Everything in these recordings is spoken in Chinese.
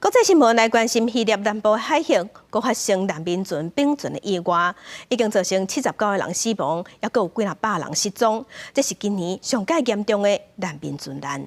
国际新闻来关心希腊南部海峡，国发生难民船冰船的意外，已经造成79个人死亡，也有几百人失踪。这是今年上界严重的难民船难。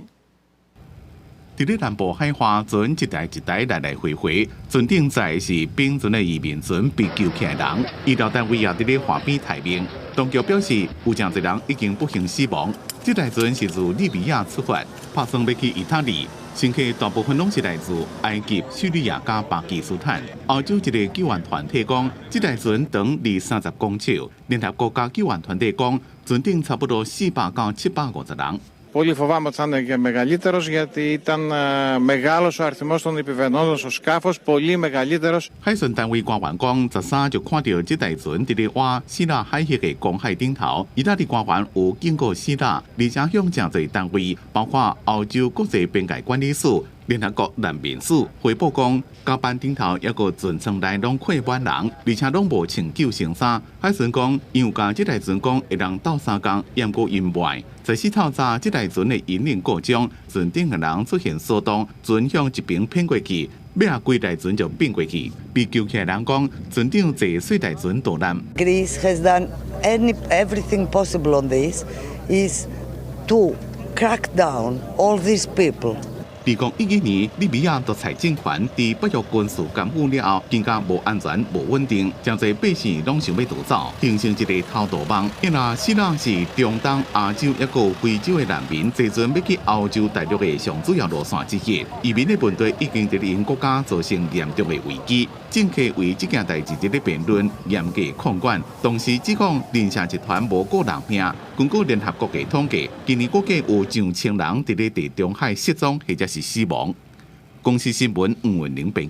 伫咧南部海岸，船一台一台来来回回，船顶载是冰船的移民船被救起来人，医疗单位也伫咧岸边待命。当局表示，有真侪人已经不幸死亡。这台船是自利比亚出发，打算要去意大利。 乘客大部分拢是来自埃及、叙利亚加巴基斯坦。欧洲一个救援团体讲，这台船长30公尺。联合国家救援团体讲，船顶差不多400到750人。 Πολύ φοβάμαι ότι θα είναι και μεγαλύτερος γιατί ήταν μεγάλος ο αριθμός των επιβαινόντων στο σκάφος, πολύ μεγαλύτερος. 海巡单位官员讲，13就看到这台船伫咧划希腊海峡的公海顶头，意大利官员有经过希腊，而且向真侪单位，包括欧洲国际边界管理署、联合国难民署汇报讲，甲板顶头一个船舱内拢客满人，而且拢无穿救生衫。海巡讲，因有甲这台船讲会当斗3工，验过阴霾。 在4透早，这台船的引领过江，船顶的人出现骚动，船向一边偏过去，尾啊规台船就变过去。被救起来人讲，船顶坐水台船逃难。Greece has done everything possible on this, is to crack down all these people. 2011年，利比亚独裁政权伫北约军事干预了后，更加无安全、无稳定，真侪百姓拢想要逃走，形成一个偷渡网。因为希腊是中东、亚洲也有非洲的难民，坐船要去欧洲大陆的上主要路线之一。移民的问题已经伫因国家造成严重的危机。政客为这件代志伫咧辩论，严格控管。同时指控联社集团无顾人命。根据联合国的统计，今年估计有上千人伫咧地中海失踪或者是死亡。公司新闻黄文玲编辑。